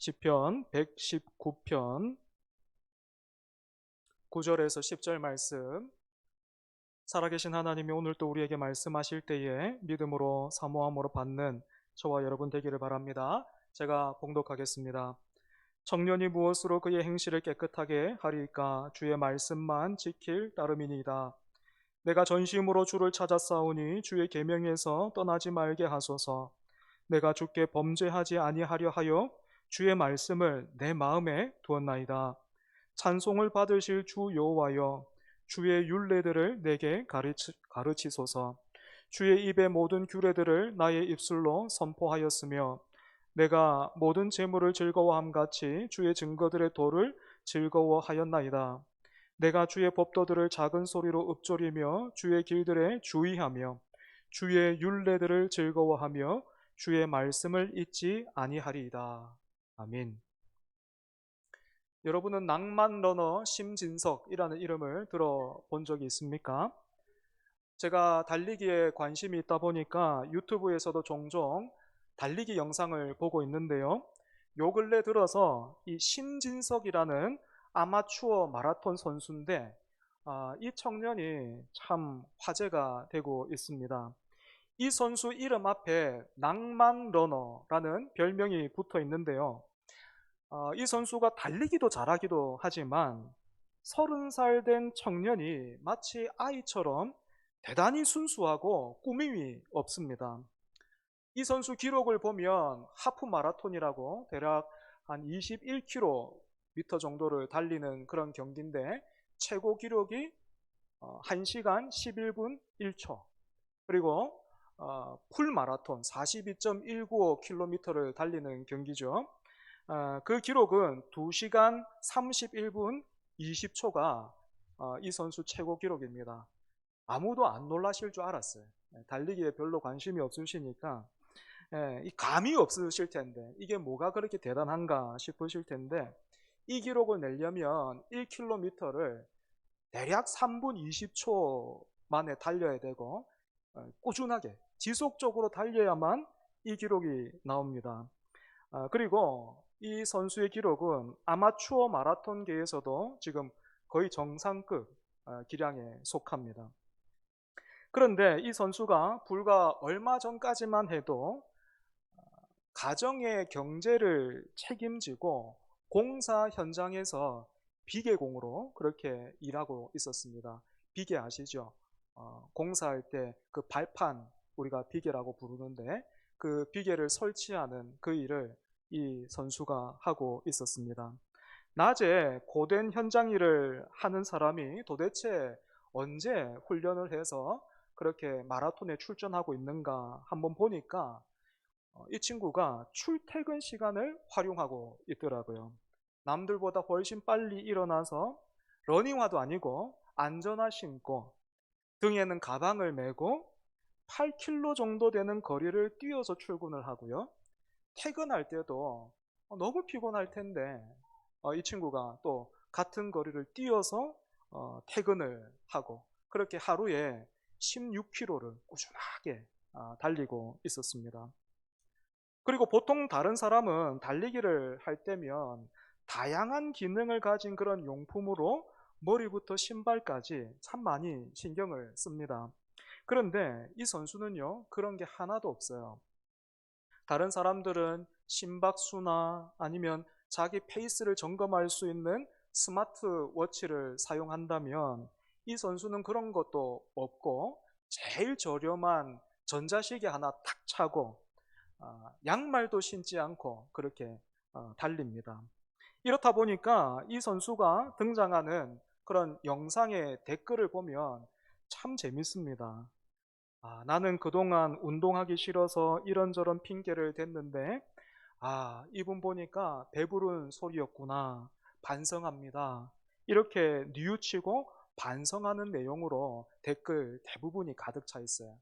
시편 119편 9절에서 10절 말씀. 살아계신 하나님이 오늘 또 우리에게 말씀하실 때에 믿음으로 사모함으로 받는 저와 여러분 되기를 바랍니다. 제가 봉독하겠습니다. 청년이 무엇으로 그의 행실을 깨끗하게 하리까? 주의 말씀만 지킬 따름이니이다. 내가 전심으로 주를 찾았사오니 주의 계명에서 떠나지 말게 하소서. 내가 주께 범죄하지 아니하려 하여 주의 말씀을 내 마음에 두었나이다. 찬송을 받으실 주 여호와여, 주의 율례들을 내게 가르치소서. 주의 입의 모든 규례들을 나의 입술로 선포하였으며 내가 모든 재물을 즐거워함 같이 주의 증거들의 도를 즐거워하였나이다. 내가 주의 법도들을 작은 소리로 읊조리며 주의 길들에 주의하며 주의 율례들을 즐거워하며 주의 말씀을 잊지 아니하리이다. 아멘. 여러분은 낭만 러너 심진석이라는 이름을 들어본 적이 있습니까? 제가 달리기에 관심이 있다 보니까 유튜브에서도 종종 달리기 영상을 보고 있는데요. 요 근래 들어서 이 심진석이라는 아마추어 마라톤 선수인데 이 청년이 참 화제가 되고 있습니다. 이 선수 이름 앞에 낭만 러너라는 별명이 붙어 있는데요. 이 선수가 달리기도 잘하기도 하지만 30살 된 청년이 마치 아이처럼 대단히 순수하고 꾸밈이 없습니다. 이 선수 기록을 보면 하프 마라톤이라고 대략 한 21km 정도를 달리는 그런 경기인데 최고 기록이 1시간 11분 1초, 그리고 풀 마라톤 42.195km를 달리는 경기죠. 그 기록은 2시간 31분 20초가 이 선수 최고 기록입니다. 아무도 안 놀라실 줄 알았어요. 달리기에 별로 관심이 없으시니까 이 감이 없으실 텐데 이게 뭐가 그렇게 대단한가 싶으실 텐데 이 기록을 내려면 1km를 대략 3분 20초 만에 달려야 되고 꾸준하게 지속적으로 달려야만 이 기록이 나옵니다. 그리고 이 선수의 기록은 아마추어 마라톤계에서도 지금 거의 정상급 기량에 속합니다. 그런데 이 선수가 불과 얼마 전까지만 해도 가정의 경제를 책임지고 공사 현장에서 비계공으로 그렇게 일하고 있었습니다. 비계 아시죠? 공사할 때 그 발판 우리가 비계라고 부르는데 그 비계를 설치하는 그 일을 이 선수가 하고 있었습니다. 낮에 고된 현장 일을 하는 사람이 도대체 언제 훈련을 해서 그렇게 마라톤에 출전하고 있는가 한번 보니까 이 친구가 출퇴근 시간을 활용하고 있더라고요. 남들보다 훨씬 빨리 일어나서 러닝화도 아니고 안전화 신고 등에는 가방을 메고 8km 정도 되는 거리를 뛰어서 출근을 하고요. 퇴근할 때도 너무 피곤할 텐데 이 친구가 또 같은 거리를 뛰어서 퇴근을 하고 그렇게 하루에 16km를 꾸준하게 달리고 있었습니다. 그리고 보통 다른 사람은 달리기를 할 때면 다양한 기능을 가진 그런 용품으로 머리부터 신발까지 참 많이 신경을 씁니다. 그런데 이 선수는요, 그런 게 하나도 없어요. 다른 사람들은 심박수나 아니면 자기 페이스를 점검할 수 있는 스마트워치를 사용한다면 이 선수는 그런 것도 없고 제일 저렴한 전자시계 하나 탁 차고 양말도 신지 않고 그렇게 달립니다. 이렇다 보니까 이 선수가 등장하는 그런 영상의 댓글을 보면 참 재밌습니다. 나는 그동안 운동하기 싫어서 이런저런 핑계를 댔는데 이분 보니까 배부른 소리였구나. 반성합니다. 이렇게 뉘우치고 반성하는 내용으로 댓글 대부분이 가득 차 있어요.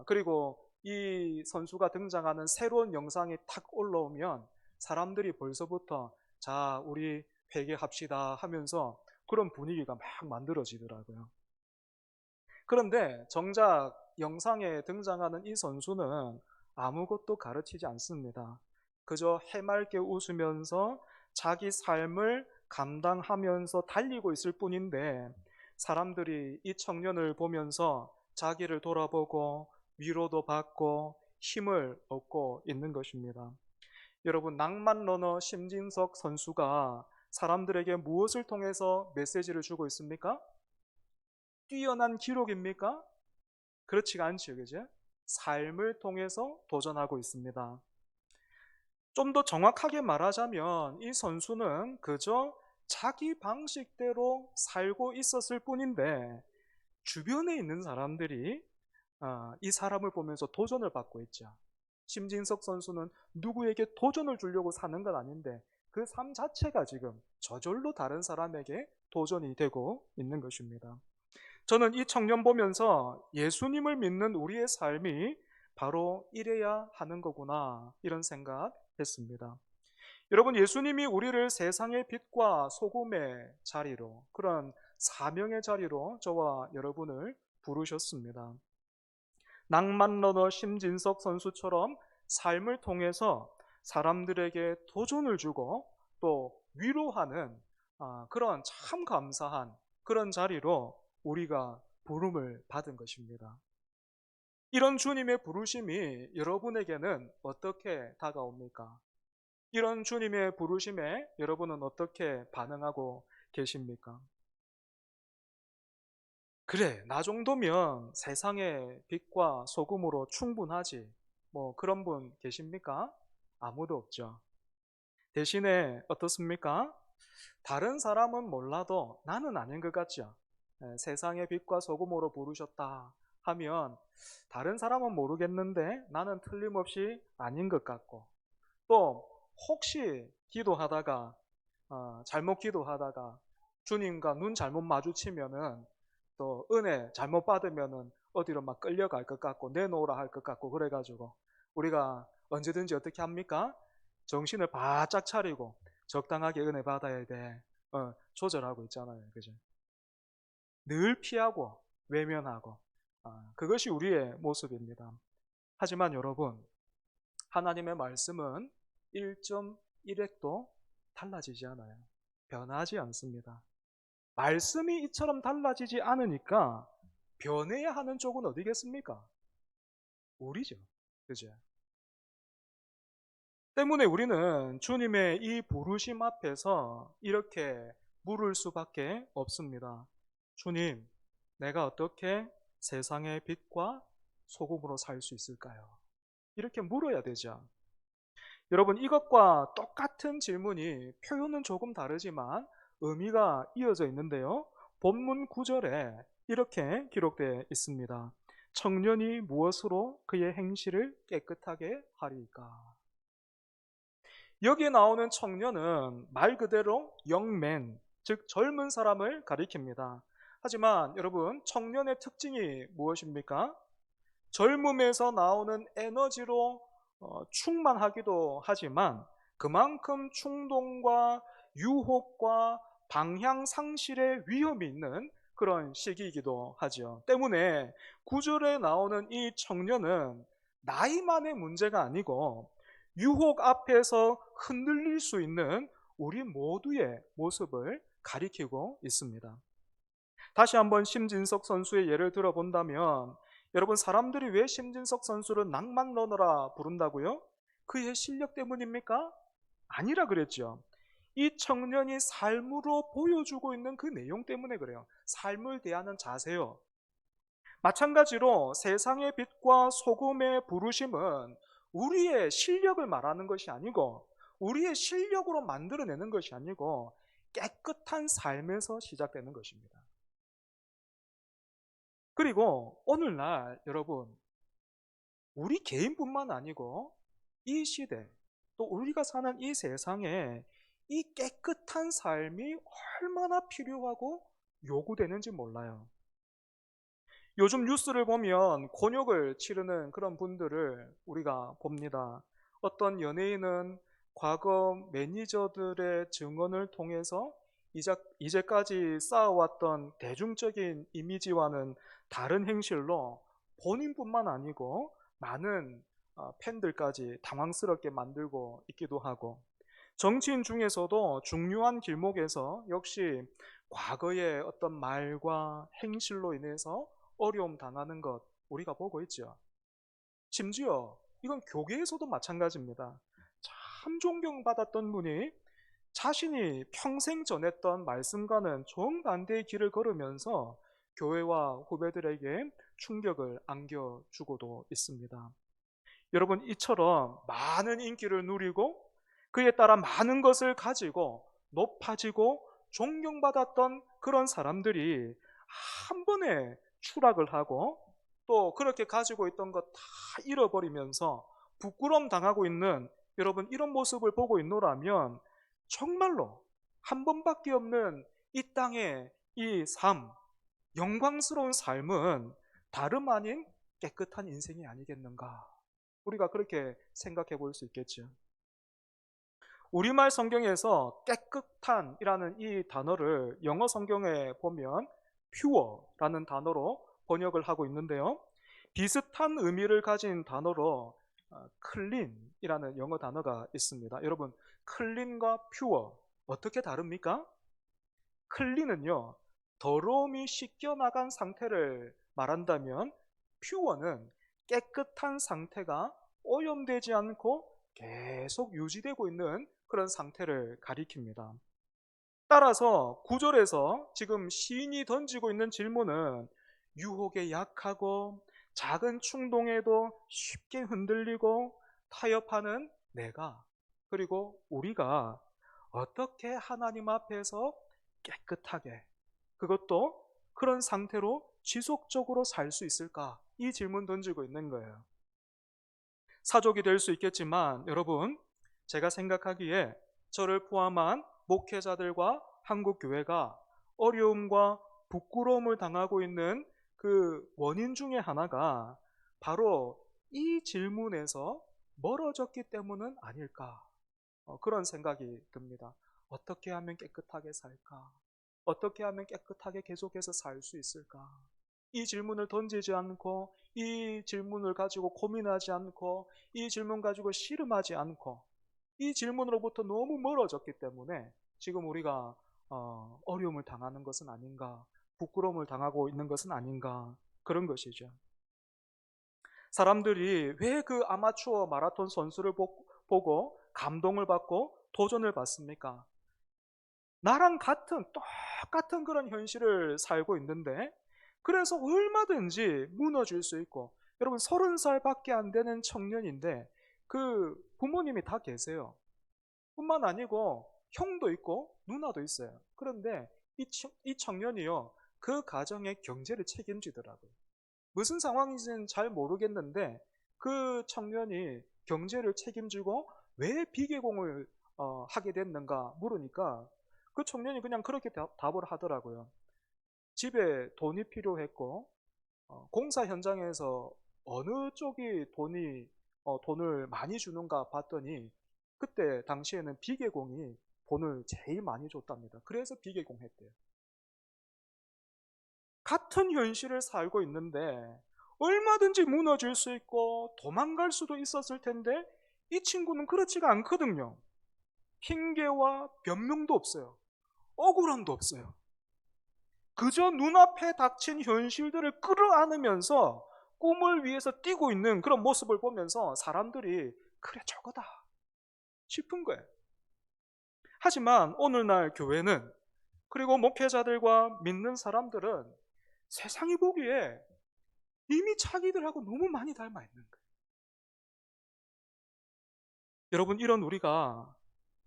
그리고 이 선수가 등장하는 새로운 영상이 탁 올라오면 사람들이 벌써부터 자, 우리 회개합시다 하면서 그런 분위기가 막 만들어지더라고요. 그런데 정작 영상에 등장하는 이 선수는 아무것도 가르치지 않습니다. 그저 해맑게 웃으면서 자기 삶을 감당하면서 달리고 있을 뿐인데, 사람들이 이 청년을 보면서 자기를 돌아보고 위로도 받고 힘을 얻고 있는 것입니다. 여러분, 낭만 러너 심진석 선수가 사람들에게 무엇을 통해서 메시지를 주고 있습니까? 뛰어난 기록입니까? 그렇지가 않죠, 그죠? 삶을 통해서 도전하고 있습니다. 좀 더 정확하게 말하자면 이 선수는 그저 자기 방식대로 살고 있었을 뿐인데, 주변에 있는 사람들이 이 사람을 보면서 도전을 받고 있죠. 심진석 선수는 누구에게 도전을 주려고 사는 건 아닌데 그 삶 자체가 지금 저절로 다른 사람에게 도전이 되고 있는 것입니다. 저는 이 청년 보면서 예수님을 믿는 우리의 삶이 바로 이래야 하는 거구나, 이런 생각했습니다. 여러분, 예수님이 우리를 세상의 빛과 소금의 자리로, 그런 사명의 자리로 저와 여러분을 부르셨습니다. 낭만 러너 심진석 선수처럼 삶을 통해서 사람들에게 도전을 주고 또 위로하는 그런 참 감사한 그런 자리로 우리가 부름을 받은 것입니다. 이런 주님의 부르심이 여러분에게는 어떻게 다가옵니까? 이런 주님의 부르심에 여러분은 어떻게 반응하고 계십니까? 그래, 나 정도면 세상의 빛과 소금으로 충분하지. 뭐 그런 분 계십니까? 아무도 없죠. 대신에 어떻습니까? 다른 사람은 몰라도 나는 아닌 것 같죠. 세상의 빛과 소금으로 부르셨다 하면 다른 사람은 모르겠는데 나는 틀림없이 아닌 것 같고, 또 혹시 기도하다가 잘못 기도하다가 주님과 눈 잘못 마주치면은, 또 은혜 잘못 받으면은 어디로 막 끌려갈 것 같고 내놓으라 할 것 같고, 그래가지고 우리가 언제든지 어떻게 합니까? 정신을 바짝 차리고 적당하게 은혜 받아야 돼. 조절하고 있잖아요. 그죠? 늘 피하고 외면하고, 그것이 우리의 모습입니다. 하지만 여러분, 하나님의 말씀은 1.1획도 달라지지 않아요. 변하지 않습니다. 말씀이 이처럼 달라지지 않으니까 변해야 하는 쪽은 어디겠습니까? 우리죠. 그죠? 때문에 우리는 주님의 이 부르심 앞에서 이렇게 물을 수밖에 없습니다. 주님, 내가 어떻게 세상의 빛과 소금으로 살 수 있을까요? 이렇게 물어야 되죠. 여러분, 이것과 똑같은 질문이 표현은 조금 다르지만 의미가 이어져 있는데요. 본문 9절에 이렇게 기록되어 있습니다. 청년이 무엇으로 그의 행실을 깨끗하게 하리까? 여기에 나오는 청년은 말 그대로 영맨, 즉 젊은 사람을 가리킵니다. 하지만 여러분, 청년의 특징이 무엇입니까? 젊음에서 나오는 에너지로 충만하기도 하지만 그만큼 충동과 유혹과 방향 상실의 위험이 있는 그런 시기이기도 하죠. 때문에 구절에 나오는 이 청년은 나이만의 문제가 아니고 유혹 앞에서 흔들릴 수 있는 우리 모두의 모습을 가리키고 있습니다. 다시 한번 심진석 선수의 예를 들어본다면, 여러분, 사람들이 왜 심진석 선수를 낭만 러너라 부른다고요? 그의 실력 때문입니까? 아니라 그랬죠. 이 청년이 삶으로 보여주고 있는 그 내용 때문에 그래요. 삶을 대하는 자세요. 마찬가지로 세상의 빛과 소금의 부르심은 우리의 실력을 말하는 것이 아니고, 우리의 실력으로 만들어내는 것이 아니고 깨끗한 삶에서 시작되는 것입니다. 그리고 오늘날 여러분, 우리 개인뿐만 아니고 이 시대, 또 우리가 사는 이 세상에 이 깨끗한 삶이 얼마나 필요하고 요구되는지 몰라요. 요즘 뉴스를 보면 곤욕을 치르는 그런 분들을 우리가 봅니다. 어떤 연예인은 과거 매니저들의 증언을 통해서 이제까지 쌓아왔던 대중적인 이미지와는 다른 행실로 본인뿐만 아니고 많은 팬들까지 당황스럽게 만들고 있기도 하고, 정치인 중에서도 중요한 길목에서 역시 과거의 어떤 말과 행실로 인해서 어려움 당하는 것 우리가 보고 있죠. 심지어 이건 교계에서도 마찬가지입니다. 참 존경받았던 분이 자신이 평생 전했던 말씀과는 정반대의 길을 걸으면서 교회와 후배들에게 충격을 안겨주고도 있습니다. 여러분, 이처럼 많은 인기를 누리고 그에 따라 많은 것을 가지고 높아지고 존경받았던 그런 사람들이 한 번에 추락을 하고 또 그렇게 가지고 있던 것 다 잃어버리면서 부끄러움 당하고 있는, 여러분, 이런 모습을 보고 있노라면 정말로 한 번밖에 없는 이 땅의 이 삶, 영광스러운 삶은 다름 아닌 깨끗한 인생이 아니겠는가. 우리가 그렇게 생각해 볼 수 있겠죠. 우리말 성경에서 깨끗한이라는 이 단어를 영어 성경에 보면 pure라는 단어로 번역을 하고 있는데요. 비슷한 의미를 가진 단어로 clean이라는 영어 단어가 있습니다. 여러분, clean과 pure 어떻게 다릅니까? clean은요, 더러움이 씻겨나간 상태를 말한다면 pure는 깨끗한 상태가 오염되지 않고 계속 유지되고 있는 그런 상태를 가리킵니다. 따라서 9절에서 지금 시인이 던지고 있는 질문은 유혹에 약하고 작은 충동에도 쉽게 흔들리고 타협하는 내가, 그리고 우리가 어떻게 하나님 앞에서 깨끗하게, 그것도 그런 상태로 지속적으로 살 수 있을까? 이 질문 던지고 있는 거예요. 사족이 될 수 있겠지만 여러분, 제가 생각하기에 저를 포함한 목회자들과 한국교회가 어려움과 부끄러움을 당하고 있는 그 원인 중에 하나가 바로 이 질문에서 멀어졌기 때문은 아닐까, 그런 생각이 듭니다. 어떻게 하면 깨끗하게 살까? 어떻게 하면 깨끗하게 계속해서 살 수 있을까? 이 질문을 던지지 않고, 이 질문을 가지고 고민하지 않고, 이 질문 가지고 씨름하지 않고, 이 질문으로부터 너무 멀어졌기 때문에 지금 우리가 어려움을 당하는 것은 아닌가, 부끄러움을 당하고 있는 것은 아닌가, 그런 것이죠. 사람들이 왜 그 아마추어 마라톤 선수를 보고 감동을 받고 도전을 받습니까? 나랑 똑같은 그런 현실을 살고 있는데, 그래서 얼마든지 무너질 수 있고, 여러분 30살밖에 안 되는 청년인데 그 부모님이 다 계세요. 뿐만 아니고 형도 있고 누나도 있어요. 그런데 이 청년이요, 그 가정의 경제를 책임지더라고요. 무슨 상황인지는 잘 모르겠는데 그 청년이 경제를 책임지고 왜 비계공을 하게 됐는가 물으니까 그 청년이 그냥 그렇게 답을 하더라고요. 집에 돈이 필요했고 공사 현장에서 어느 쪽이 돈을 많이 주는가 봤더니 그때 당시에는 비계공이 돈을 제일 많이 줬답니다. 그래서 비계공했대요. 같은 현실을 살고 있는데 얼마든지 무너질 수 있고 도망갈 수도 있었을 텐데 이 친구는 그렇지가 않거든요. 핑계와 변명도 없어요. 억울함도 없어요. 그저 눈앞에 닥친 현실들을 끌어안으면서 꿈을 위해서 뛰고 있는 그런 모습을 보면서 사람들이 그래 저거다 싶은 거예요. 하지만 오늘날 교회는, 그리고 목회자들과 믿는 사람들은 세상이 보기에 이미 자기들하고 너무 많이 닮아 있는 거예요. 여러분, 이런 우리가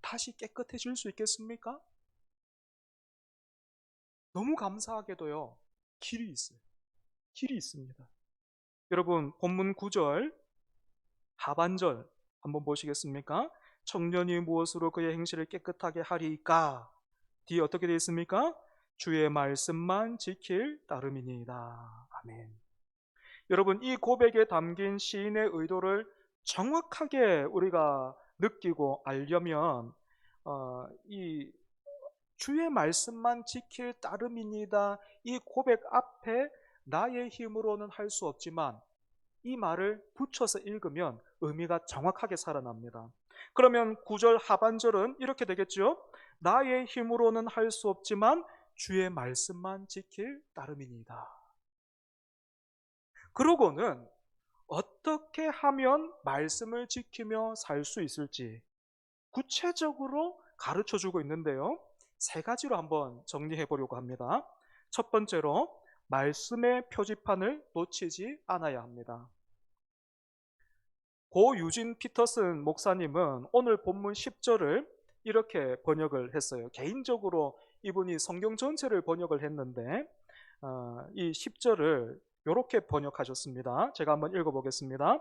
다시 깨끗해질 수 있겠습니까? 너무 감사하게도요, 길이 있어요. 길이 있습니다. 여러분, 본문 9절 하반절 한번 보시겠습니까? 청년이 무엇으로 그의 행실을 깨끗하게 하리까? 뒤에 어떻게 되어 있습니까? 주의 말씀만 지킬 따름이니이다. 아멘. 여러분, 이 고백에 담긴 시인의 의도를 정확하게 우리가 느끼고 알려면 이 주의 말씀만 지킬 따름이니다 이 고백 앞에 나의 힘으로는 할 수 없지만 이 말을 붙여서 읽으면 의미가 정확하게 살아납니다. 그러면 9절 하반절은 이렇게 되겠죠. 나의 힘으로는 할 수 없지만 주의 말씀만 지킬 따름이니이다. 그러고는 어떻게 하면 말씀을 지키며 살 수 있을지 구체적으로 가르쳐 주고 있는데요. 세 가지로 한번 정리해 보려고 합니다. 첫 번째로, 말씀의 표지판을 놓치지 않아야 합니다. 고 유진 피터슨 목사님은 오늘 본문 10절을 이렇게 번역을 했어요. 개인적으로 이분이 성경 전체를 번역을 했는데 이 10절을 이렇게 번역하셨습니다. 제가 한번 읽어보겠습니다.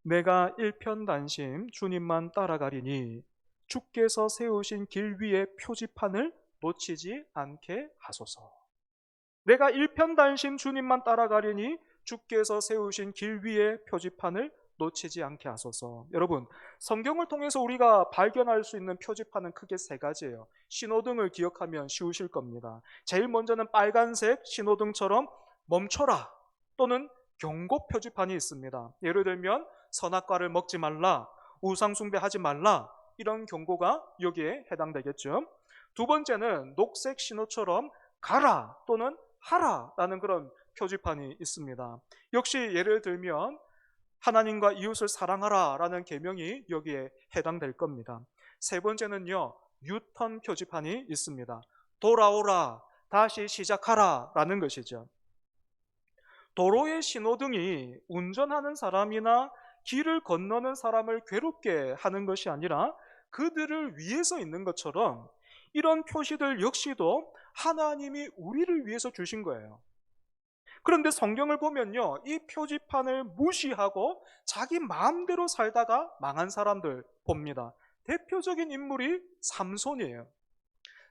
내가 일편단심 주님만 따라가리니 주께서 세우신 길 위에 표지판을 놓치지 않게 하소서. 내가 일편단심 주님만 따라가리니 주께서 세우신 길 위에 표지판을 놓치지 않게 하소서. 여러분, 성경을 통해서 우리가 발견할 수 있는 표지판은 크게 세 가지예요. 신호등을 기억하면 쉬우실 겁니다. 제일 먼저는 빨간색 신호등처럼 멈춰라 또는 경고 표지판이 있습니다. 예를 들면 선악과를 먹지 말라, 우상숭배하지 말라, 이런 경고가 여기에 해당되겠죠. 두 번째는 녹색 신호처럼 가라 또는 하라라는 그런 표지판이 있습니다. 역시 예를 들면 하나님과 이웃을 사랑하라 라는 계명이 여기에 해당될 겁니다. 세 번째는요, 유턴 표지판이 있습니다. 돌아오라, 다시 시작하라 라는 것이죠. 도로의 신호등이 운전하는 사람이나 길을 건너는 사람을 괴롭게 하는 것이 아니라 그들을 위해서 있는 것처럼 이런 표시들 역시도 하나님이 우리를 위해서 주신 거예요. 그런데 성경을 보면요, 이 표지판을 무시하고 자기 마음대로 살다가 망한 사람들 봅니다. 대표적인 인물이 삼손이에요.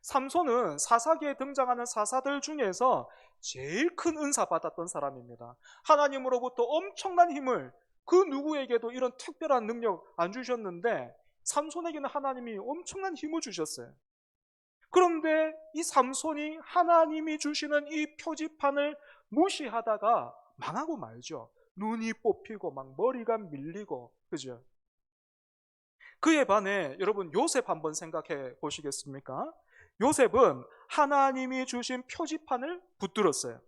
삼손은 사사기에 등장하는 사사들 중에서 제일 큰 은사 받았던 사람입니다. 하나님으로부터 엄청난 힘을, 그 누구에게도 이런 특별한 능력 안 주셨는데 삼손에게는 하나님이 엄청난 힘을 주셨어요. 그런데 이 삼손이 하나님이 주시는 이 표지판을 무시하다가 망하고 말죠. 눈이 뽑히고 막 머리가 밀리고, 그죠? 그에 반해 여러분 요셉 한번 생각해 보시겠습니까? 요셉은 하나님이 주신 표지판을 붙들었어요.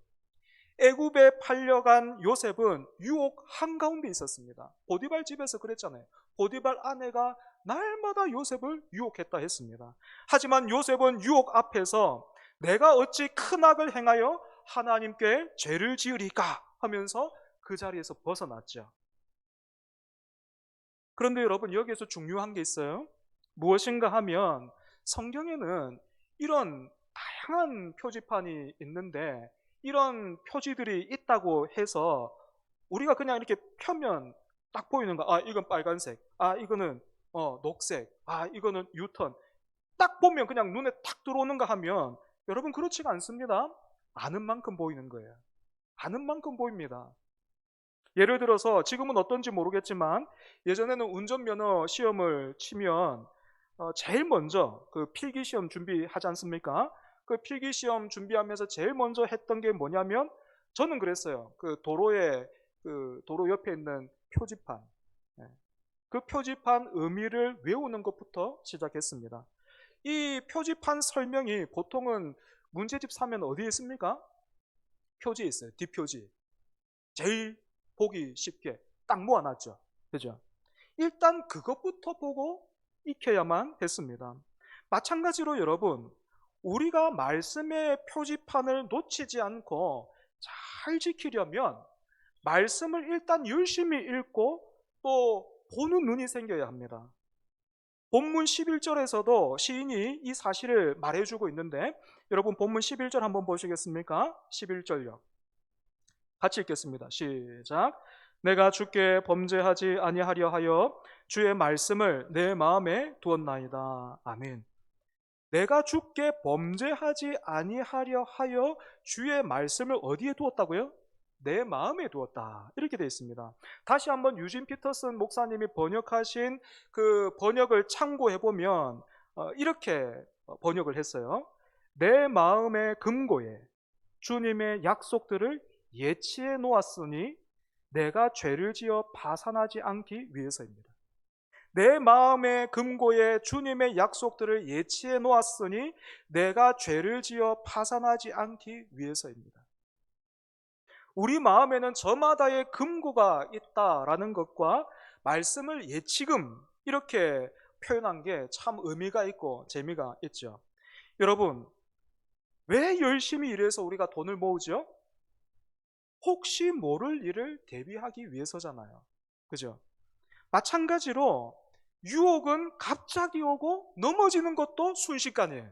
애굽에 팔려간 요셉은 유혹 한가운데 있었습니다. 보디발 집에서 그랬잖아요. 보디발 아내가 날마다 요셉을 유혹했다 했습니다. 하지만 요셉은 유혹 앞에서 내가 어찌 큰 악을 행하여 하나님께 죄를 지으리까 하면서 그 자리에서 벗어났죠. 그런데 여러분, 여기에서 중요한 게 있어요. 무엇인가 하면 성경에는 이런 다양한 표지판이 있는데 이런 표지들이 있다고 해서 우리가 그냥 이렇게 펴면 딱 보이는 거, 아 이건 빨간색, 아 이거는 녹색, 아 이거는 유턴, 딱 보면 그냥 눈에 탁 들어오는가 하면 여러분 그렇지가 않습니다. 아는 만큼 보이는 거예요. 아는 만큼 보입니다. 예를 들어서 지금은 어떤지 모르겠지만 예전에는 운전면허 시험을 치면 제일 먼저 그 필기시험 준비하지 않습니까? 그 필기시험 준비하면서 제일 먼저 했던 게 뭐냐면 저는 그랬어요. 그 도로에 그 도로 옆에 있는 표지판, 그 표지판 의미를 외우는 것부터 시작했습니다. 이 표지판 설명이 보통은 문제집 사면 어디에 있습니까? 표지에 있어요. 뒷표지. 제일 보기 쉽게 딱 모아놨죠. 그죠? 일단 그것부터 보고 익혀야만 했습니다. 마찬가지로 여러분, 우리가 말씀의 표지판을 놓치지 않고 잘 지키려면 말씀을 일단 열심히 읽고 또 보는 눈이 생겨야 합니다. 본문 11절에서도 시인이 이 사실을 말해주고 있는데 여러분 본문 11절 한번 보시겠습니까? 11절요. 같이 읽겠습니다. 시작. 내가 주께 범죄하지 아니하려 하여 주의 말씀을 내 마음에 두었나이다. 아멘. 내가 주께 범죄하지 아니하려 하여 주의 말씀을 어디에 두었다고요? 내 마음에 두었다. 이렇게 되어 있습니다. 다시 한번 유진 피터슨 목사님이 번역하신 그 번역을 참고해 보면 이렇게 번역을 했어요. 내 마음의 금고에 주님의 약속들을 예치해 놓았으니 내가 죄를 지어 파산하지 않기 위해서입니다. 내 마음의 금고에 주님의 약속들을 예치해 놓았으니 내가 죄를 지어 파산하지 않기 위해서입니다. 우리 마음에는 저마다의 금고가 있다라는 것과 말씀을 예치금 이렇게 표현한 게 참 의미가 있고 재미가 있죠. 여러분, 왜 열심히 일해서 우리가 돈을 모으죠? 혹시 모를 일을 대비하기 위해서잖아요. 그죠? 마찬가지로 유혹은 갑자기 오고 넘어지는 것도 순식간이에요.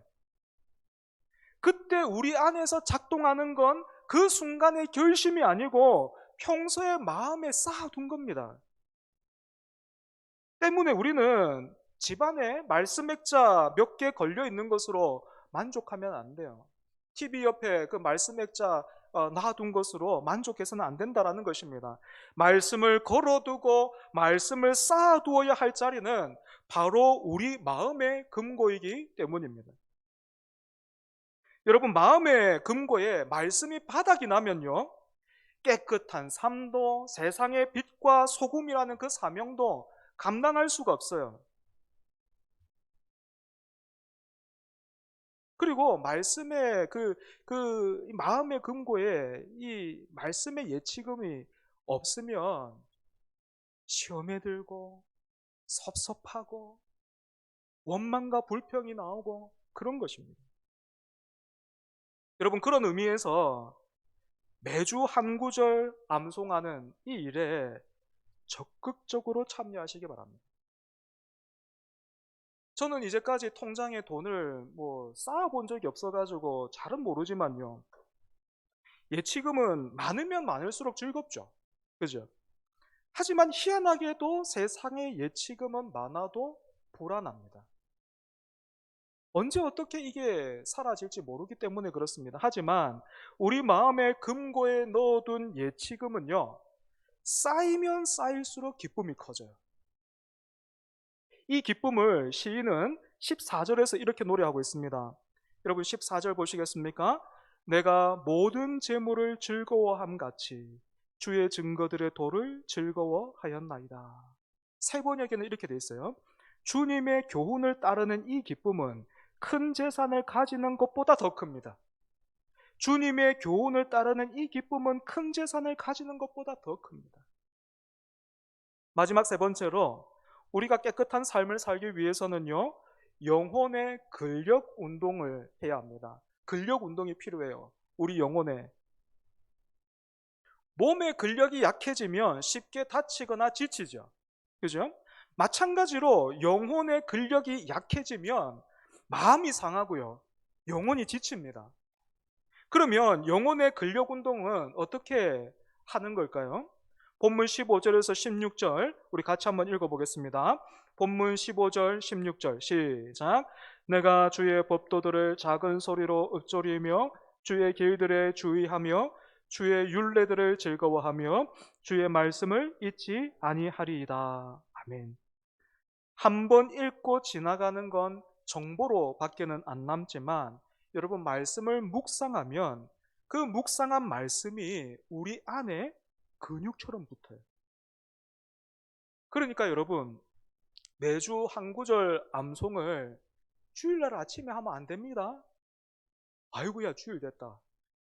그때 우리 안에서 작동하는 건 그 순간의 결심이 아니고 평소에 마음에 쌓아둔 겁니다. 때문에 우리는 집안에 말씀 액자 몇 개 걸려 있는 것으로 만족하면 안 돼요. TV 옆에 그 말씀 액자 놔둔 것으로 만족해서는 안 된다라는 것입니다. 말씀을 걸어두고 말씀을 쌓아두어야 할 자리는 바로 우리 마음의 금고이기 때문입니다. 여러분, 마음의 금고에 말씀이 바닥이 나면요, 깨끗한 삶도 세상의 빛과 소금이라는 그 사명도 감당할 수가 없어요. 그리고 말씀의 마음의 금고에 이 말씀의 예치금이 없으면 시험에 들고 섭섭하고 원망과 불평이 나오고 그런 것입니다. 여러분, 그런 의미에서 매주 한 구절 암송하는 이 일에 적극적으로 참여하시기 바랍니다. 저는 이제까지 통장에 돈을 쌓아본 적이 없어가지고 잘은 모르지만요, 예치금은 많으면 많을수록 즐겁죠. 그죠? 하지만 희한하게도 세상의 예치금은 많아도 불안합니다. 언제 어떻게 이게 사라질지 모르기 때문에 그렇습니다. 하지만 우리 마음의 금고에 넣어둔 예치금은요, 쌓이면 쌓일수록 기쁨이 커져요. 이 기쁨을 시인은 14절에서 이렇게 노래하고 있습니다. 여러분, 14절 보시겠습니까? 내가 모든 재물을 즐거워함 같이 주의 증거들의 도를 즐거워하였나이다. 세 번역에는 이렇게 돼 있어요. 주님의 교훈을 따르는 이 기쁨은 큰 재산을 가지는 것보다 더 큽니다. 주님의 교훈을 따르는 이 기쁨은 큰 재산을 가지는 것보다 더 큽니다. 마지막 세 번째로, 우리가 깨끗한 삶을 살기 위해서는요, 영혼의 근력 운동을 해야 합니다. 근력 운동이 필요해요. 우리 영혼에. 몸의 근력이 약해지면 쉽게 다치거나 지치죠. 그죠? 마찬가지로 영혼의 근력이 약해지면 마음이 상하고요, 영혼이 지칩니다. 그러면 영혼의 근력 운동은 어떻게 하는 걸까요? 본문 15절에서 16절 우리 같이 한번 읽어보겠습니다. 본문 15절 16절 시작. 내가 주의 법도들을 작은 소리로 읊조리며 주의 길들에 주의하며 주의 율례들을 즐거워하며 주의 말씀을 잊지 아니하리이다. 아멘. 한번 읽고 지나가는 건 정보로 밖에는 안 남지만 여러분, 말씀을 묵상하면 그 묵상한 말씀이 우리 안에 근육처럼 붙어요. 그러니까 여러분, 매주 한 구절 암송을 주일날 아침에 하면 안 됩니다. 아이고야, 주일 됐다.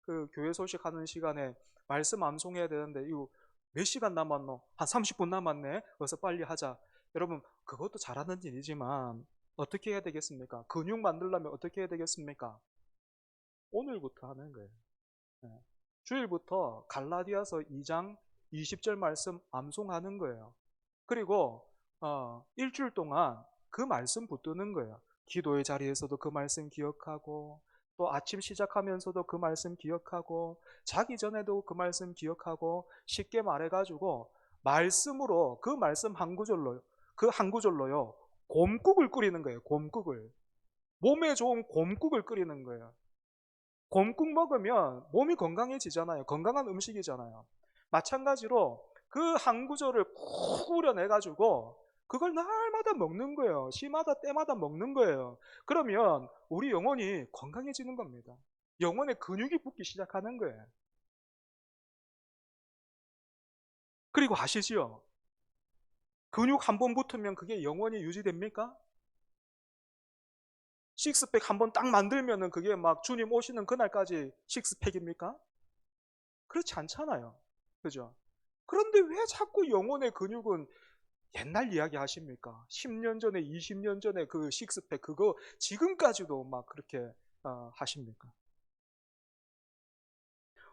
그 교회 소식하는 시간에 말씀 암송해야 되는데 이거 몇 시간 남았노? 한 30분 남았네. 어서 빨리 하자. 여러분, 그것도 잘하는 일이지만 어떻게 해야 되겠습니까? 근육 만들려면 어떻게 해야 되겠습니까? 오늘부터 하는 거예요. 주일부터 갈라디아서 2장 20절 말씀 암송하는 거예요. 그리고 일주일 동안 그 말씀 붙드는 거예요. 기도의 자리에서도 그 말씀 기억하고, 또 아침 시작하면서도 그 말씀 기억하고, 자기 전에도 그 말씀 기억하고, 쉽게 말해가지고 말씀으로 그 말씀 한 구절로요, 곰국을 끓이는 거예요. 곰국을. 몸에 좋은 곰국을 끓이는 거예요. 곰국 먹으면 몸이 건강해지잖아요. 건강한 음식이잖아요. 마찬가지로 그 한 구절을 푹 우려내가지고 그걸 날마다 먹는 거예요. 시마다 때마다 먹는 거예요. 그러면 우리 영혼이 건강해지는 겁니다. 영혼에 근육이 붙기 시작하는 거예요. 그리고 아시지요? 근육 한 번 붙으면 그게 영원히 유지됩니까? 식스팩 한 번 딱 만들면은 그게 막 주님 오시는 그날까지 식스팩입니까? 그렇지 않잖아요. 그죠? 그런데 왜 자꾸 영혼의 근육은 옛날 이야기 하십니까? 10년 전에, 20년 전에 그 식스팩 그거 지금까지도 막 그렇게 하십니까?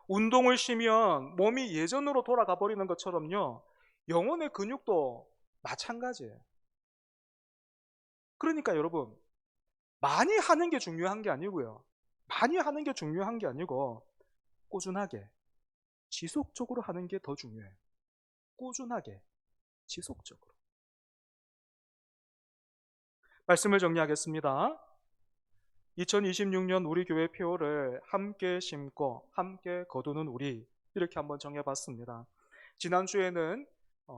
운동을 쉬면 몸이 예전으로 돌아가 버리는 것처럼요. 영혼의 근육도 마찬가지예요. 그러니까 여러분, 많이 하는 게 중요한 게 아니고요. 많이 하는 게 중요한 게 아니고 꾸준하게, 지속적으로 하는 게 더 중요해요. 꾸준하게, 지속적으로. 말씀을 정리하겠습니다. 2026년 우리 교회 표를 함께 심고 함께 거두는 우리, 이렇게 한번 정해봤습니다. 지난주에는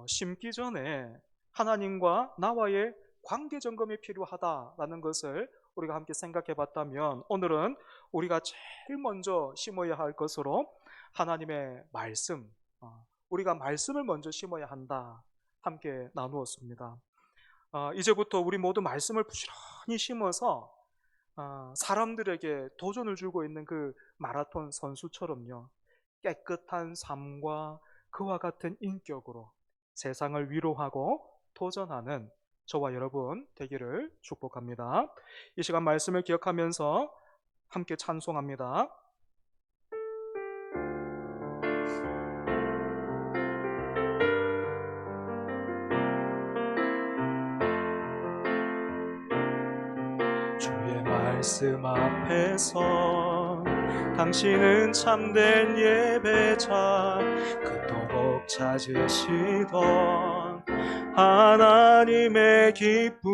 심기 전에 하나님과 나와의 관계 점검이 필요하다라는 것을 우리가 함께 생각해 봤다면, 오늘은 우리가 제일 먼저 심어야 할 것으로 하나님의 말씀, 우리가 말씀을 먼저 심어야 한다, 함께 나누었습니다. 이제부터 우리 모두 말씀을 부지런히 심어서 사람들에게 도전을 주고 있는 그 마라톤 선수처럼요, 깨끗한 삶과 그와 같은 인격으로 세상을 위로하고 도전하는 저와 여러분 되기를 축복합니다. 이 시간 말씀을 기억하면서 함께 찬송합니다. 주의 말씀 앞에서 당신은 참된 예배자, 그토록 찾으시던 하나님의 기쁨,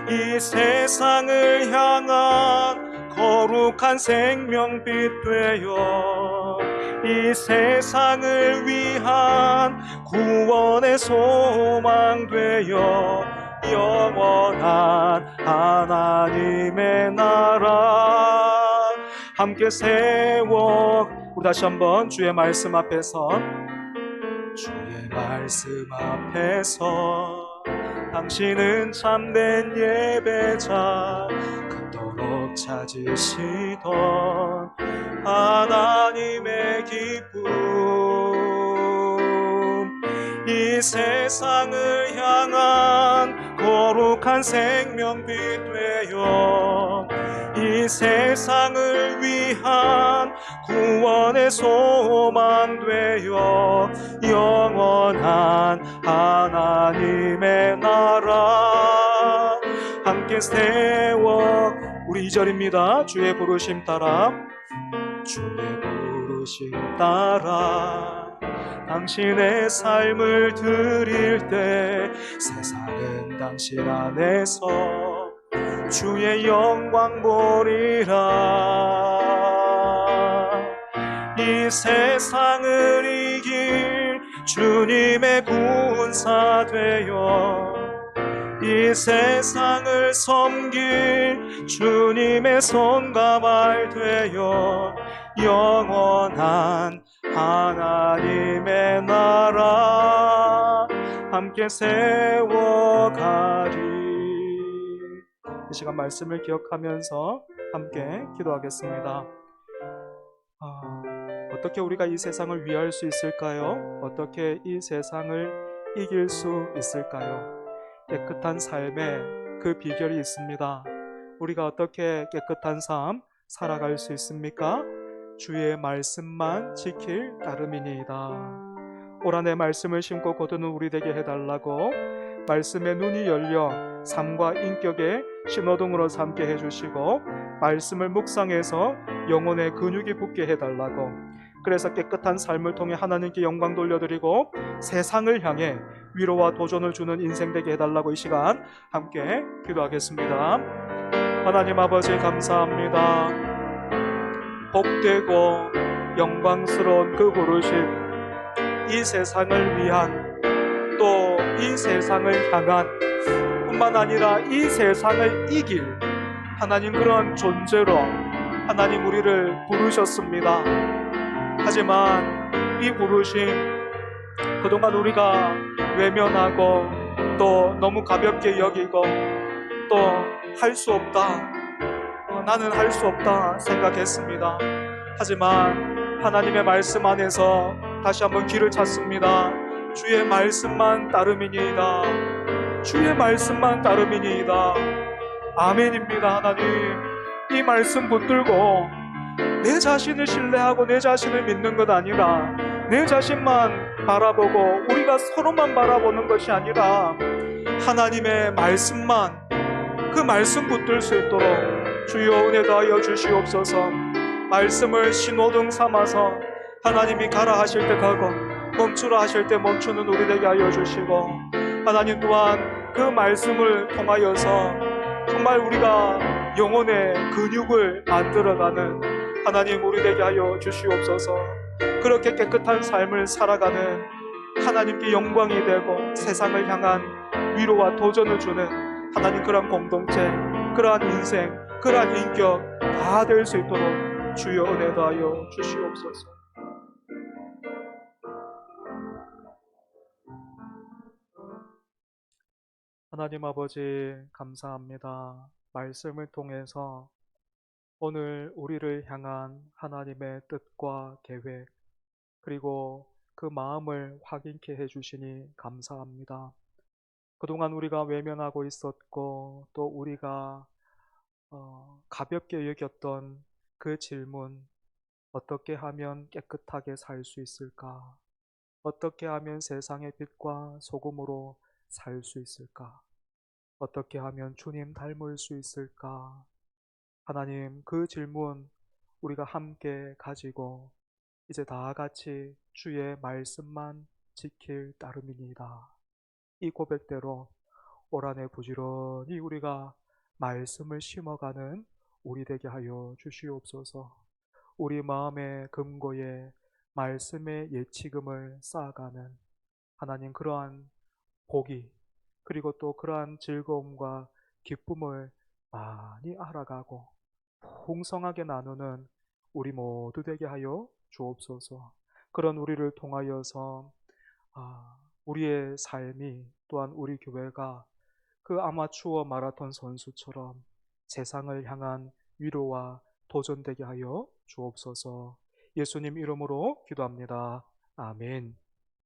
이 세상을 향한 거룩한 생명빛 되어 이 세상을 위한 구원의 소망 되어 영원한 하나님의 나라 함께 세워. 우리 다시 한번 주의 말씀 앞에서, 주의 말씀 앞에서 당신은 참된 예배자, 그토록 찾으시던 하나님의 기쁨, 이 세상을 향한 거룩한 생명빛 되어 이 세상을 위한 구원의 소망 되어 영원한 하나님의 나라 함께 세워. 우리 2절입니다. 주의 부르심 따라, 주의 부르심 따라 당신의 삶을 드릴 때 세상은 당신 안에서 주의 영광 보리라. 이 세상을 이길 주님의 군사 되어 이 세상을 섬길 주님의 손과 발 되어 영원한 하나님의 나라 함께 세워가리. 이 시간 말씀을 기억하면서 함께 기도하겠습니다. 어떻게 우리가 이 세상을 위할 수 있을까요? 어떻게 이 세상을 이길 수 있을까요? 깨끗한 삶에 그 비결이 있습니다. 우리가 어떻게 깨끗한 삶 살아갈 수 있습니까? 주의 말씀만 지킬 따름이니이다. 올 한 해 말씀을 심고 거두는 우리 되게 해달라고, 말씀의 눈이 열려 삶과 인격의 신호등으로 삼게 해주시고 말씀을 묵상해서 영혼의 근육이 붙게 해달라고, 그래서 깨끗한 삶을 통해 하나님께 영광 돌려드리고 세상을 향해 위로와 도전을 주는 인생 되게 해달라고 이 시간 함께 기도하겠습니다. 하나님 아버지 감사합니다. 복되고 영광스러운 그 부르심, 이 세상을 위한, 또 이 세상을 향한, 뿐만 아니라 이 세상을 이길 하나님 그런 존재로 하나님 우리를 부르셨습니다. 하지만 이 부르심, 그동안 우리가 외면하고 또 너무 가볍게 여기고 또 할 수 없다, 나는 할 수 없다 생각했습니다. 하지만 하나님의 말씀 안에서 다시 한번 길을 찾습니다. 주의 말씀만 따름이니이다. 주의 말씀만 따름이니이다. 아멘입니다. 하나님, 이 말씀 붙들고 내 자신을 신뢰하고 내 자신을 믿는 것 아니라 내 자신만 바라보고 우리가 서로만 바라보는 것이 아니라 하나님의 말씀만, 그 말씀 붙들 수 있도록 주여 은혜 더하여 주시옵소서. 말씀을 신호등 삼아서 하나님이 가라 하실 때 가고 멈추라 하실 때 멈추는 우리 되게 하여 주시고, 하나님 또한 그 말씀을 통하여서 정말 우리가 영혼의 근육을 만들어가는 하나님 우리 되게 하여 주시옵소서. 그렇게 깨끗한 삶을 살아가는 하나님께 영광이 되고 세상을 향한 위로와 도전을 주는 하나님, 그러한 공동체, 그러한 인생, 그러한 인격 다 될 수 있도록 주여 은혜 더하여 주시옵소서. 하나님 아버지, 감사합니다. 말씀을 통해서 오늘 우리를 향한 하나님의 뜻과 계획, 그리고 그 마음을 확인케 해주시니 감사합니다. 그동안 우리가 외면하고 있었고 또 우리가 가볍게 여겼던 그 질문, 어떻게 하면 깨끗하게 살 수 있을까? 어떻게 하면 세상의 빛과 소금으로 살 수 있을까? 어떻게 하면 주님 닮을 수 있을까? 하나님, 그 질문 우리가 함께 가지고 이제 다 같이 주의 말씀만 지킬 따름이니이다. 이 고백대로 올 한해 부지런히 우리가 말씀을 심어가는 우리 되게 하여 주시옵소서. 우리 마음의 금고에 말씀의 예치금을 쌓아가는 하나님, 그러한 복이, 그리고 또 그러한 즐거움과 기쁨을 많이 알아가고 풍성하게 나누는 우리 모두 되게 하여 주옵소서. 그런 우리를 통하여서 우리의 삶이, 또한 우리 교회가 그 아마추어 마라톤 선수처럼 세상을 향한 위로와 도전되게 하여 주옵소서. 예수님 이름으로 기도합니다. 아멘.